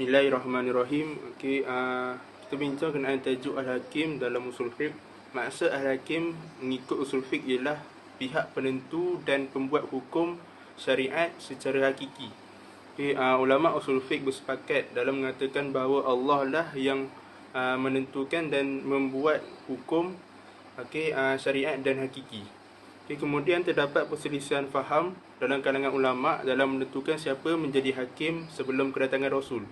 Bismillahirrahmanirrahim. Kita bincang kenaan tajuk Al-Hakim dalam usul fiqh. Maksud Al-Hakim mengikut usul fiqh ialah pihak penentu dan pembuat hukum syariat secara hakiki. Ulama usul fiqh bersepakat dalam mengatakan bahawa Allah lah yang menentukan dan membuat hukum syariat dan hakiki. Kemudian terdapat perselisihan faham dalam kalangan ulama dalam menentukan siapa menjadi hakim sebelum kedatangan Rasul.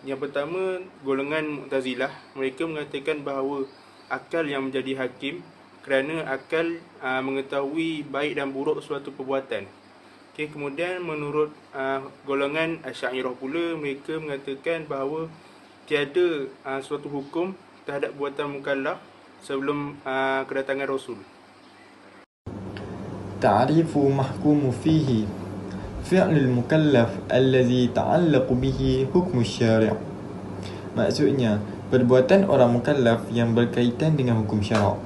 Yang pertama, golongan Mu'tazilah. Mereka mengatakan bahawa akal yang menjadi hakim kerana akal mengetahui baik dan buruk suatu perbuatan. Kemudian menurut golongan Asy'ariyah pula, mereka mengatakan bahawa tiada suatu hukum terhadap buatan mukallaf sebelum kedatangan Rasul. تعريف محكوم فيه فعل المكلف الذي تعلق به حكم الشارع. Maksudnya, perbuatan orang mukallaf yang berkaitan dengan hukum syarak.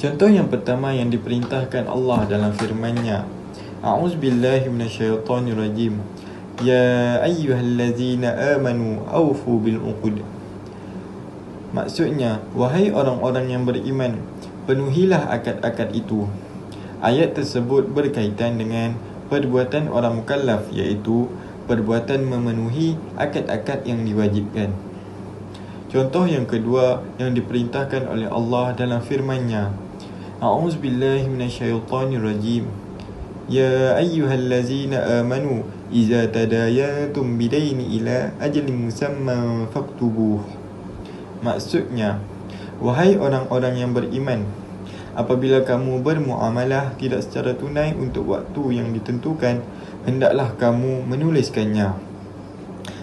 Contoh yang pertama yang diperintahkan Allah dalam firman-Nya, A'udzubillahi minasyaitonirrajim. Ya ayyuhallazina amanu awfu bil uqud. Maksudnya, wahai orang-orang yang beriman, penuhilah akad-akad itu. Ayat tersebut berkaitan dengan perbuatan orang mukallaf, iaitu perbuatan memenuhi akad-akad yang diwajibkan. Contoh yang kedua yang diperintahkan oleh Allah dalam firman-Nya, A'udzubillahi minasyaitonirrajim. Ya ayyuhallazina amanu idza tadayantum bidaini ila ajalin musamman faktubuh. Maksudnya, wahai orang-orang yang beriman, apabila kamu bermuamalah tidak secara tunai untuk waktu yang ditentukan, hendaklah kamu menuliskannya.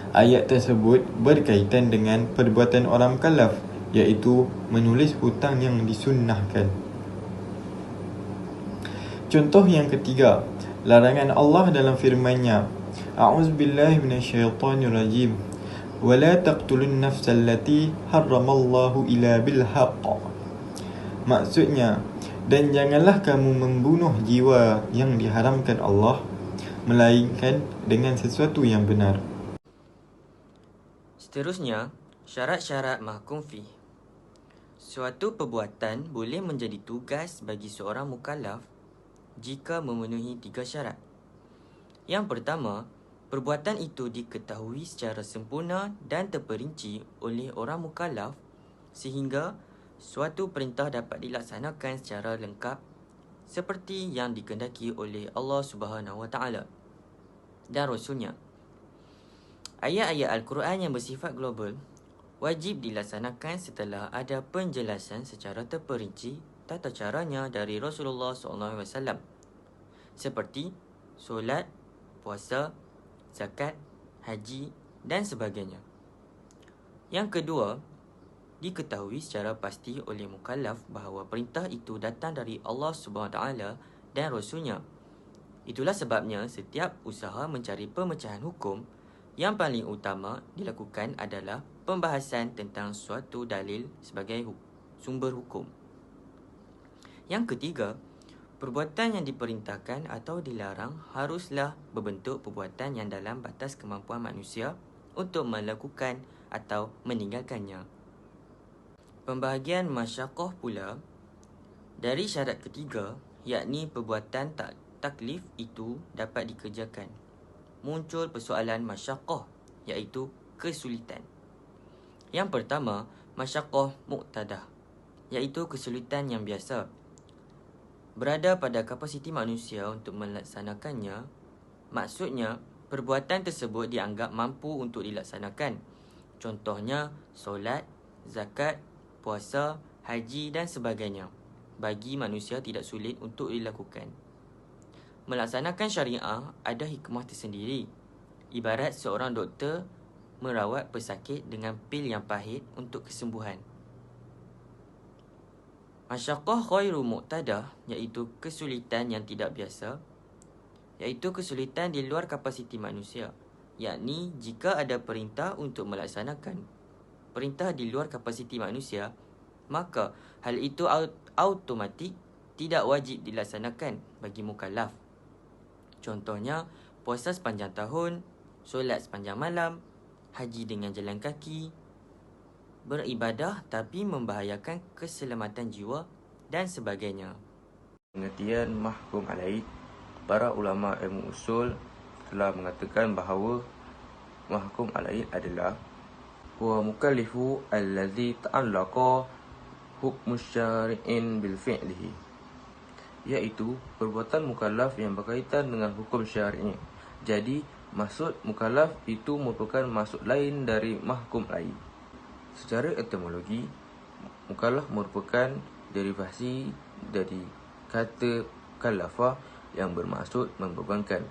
Ayat tersebut berkaitan dengan perbuatan orang mukallaf, iaitu menulis hutang yang disunnahkan. Contoh yang ketiga, larangan Allah dalam firman-Nya, A'udzubillahi minasyaitonirrajim. Wala taqtulun nafsal lati harramallahu illa bil haqq. Maksudnya, dan janganlah kamu membunuh jiwa yang diharamkan Allah melainkan dengan sesuatu yang benar. Seterusnya, syarat-syarat mahkum fi. Suatu perbuatan boleh menjadi tugas bagi seorang mukallaf jika memenuhi 3 syarat. Yang pertama, perbuatan itu diketahui secara sempurna dan terperinci oleh orang mukallaf sehingga suatu perintah dapat dilaksanakan secara lengkap seperti yang dikehendaki oleh Allah Subhanahu Wa Taala dan Rasulnya. Ayat-ayat Al-Quran yang bersifat global wajib dilaksanakan setelah ada penjelasan secara terperinci tata caranya dari Rasulullah SAW seperti solat, puasa, zakat, haji dan sebagainya. Yang kedua, diketahui secara pasti oleh mukallaf bahawa perintah itu datang dari Allah SWT dan Rasulnya. Itulah sebabnya setiap usaha mencari pemecahan hukum, yang paling utama dilakukan adalah pembahasan tentang suatu dalil sebagai sumber hukum. Yang ketiga, perbuatan yang diperintahkan atau dilarang haruslah berbentuk perbuatan yang dalam batas kemampuan manusia untuk melakukan atau meninggalkannya. Pembahagian masyaqqah pula dari syarat ketiga, yakni perbuatan taklif itu dapat dikerjakan. Muncul persoalan masyaqqah, iaitu kesulitan. Yang pertama, masyaqqah muqtadah, iaitu kesulitan yang biasa berada pada kapasiti manusia untuk melaksanakannya. Maksudnya, perbuatan tersebut dianggap mampu untuk dilaksanakan. Contohnya, solat, zakat, puasa, haji dan sebagainya. Bagi manusia tidak sulit untuk dilakukan. Melaksanakan syariah ada hikmah tersendiri. Ibarat seorang doktor merawat pesakit dengan pil yang pahit untuk kesembuhan. Masyaqqah ghairu muqtadah, iaitu kesulitan yang tidak biasa, iaitu kesulitan di luar kapasiti manusia, yakni jika ada perintah untuk melaksanakan perintah di luar kapasiti manusia, maka hal itu automatik tidak wajib dilaksanakan bagi mukallaf. Contohnya, puasa sepanjang tahun, solat sepanjang malam, haji dengan jalan kaki, beribadah tapi membahayakan keselamatan jiwa dan sebagainya. Pengertian mahkum alaih, para ulama ilmu usul telah mengatakan bahawa mahkum alaih adalah huwa mukallifu allazi ta'allaqa hukmu syari'in bil fi'lihi, iaitu perbuatan mukallaf yang berkaitan dengan hukum syar'i. Jadi maksud mukallaf itu merupakan maksud lain dari mahkum alaih. Secara etimologi, mukallaf merupakan derivasi dari kata kallafa yang bermaksud membebankan.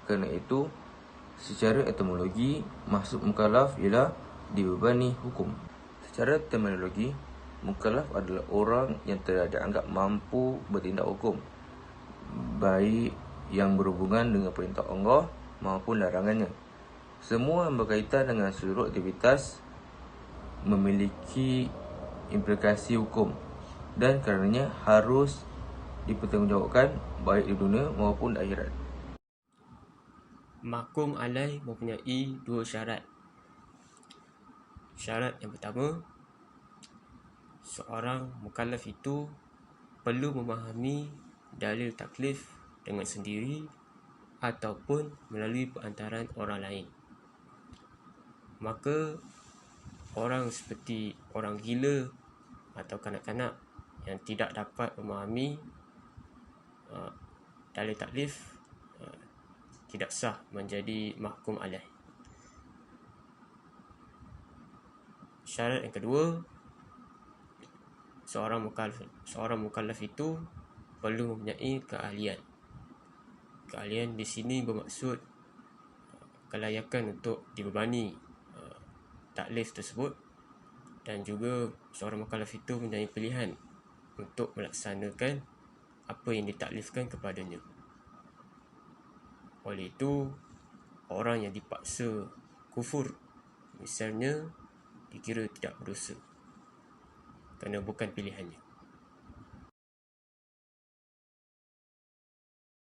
Kerana itu, secara etimologi, maksud mukallaf ialah dibebani hukum. Secara terminologi, mukallaf adalah orang yang telah dianggap mampu bertindak hukum, baik yang berhubungan dengan perintah Allah maupun larangannya. Semua yang berkaitan dengan seluruh aktivitas memiliki implikasi hukum dan karenanya harus dipertanggungjawabkan baik di dunia maupun di akhirat. Mahkum alaih mempunyai 2 syarat. Syarat yang pertama, seorang mukallaf itu perlu memahami dalil taklif dengan sendiri ataupun melalui perantaraan orang lain. Maka orang seperti orang gila atau kanak-kanak yang tidak dapat memahami dalil taklif tidak sah menjadi mahkum alaih. Syarat yang kedua, seorang mukallaf itu perlu mempunyai keahlian. Keahlian di sini bermaksud kelayakan untuk dibebani taklif tersebut, dan juga seorang mukallaf itu mempunyai pilihan untuk melaksanakan apa yang ditaklifkan kepadanya. Oleh itu, orang yang dipaksa kufur misalnya dikira tidak berdosa kerana bukan pilihannya.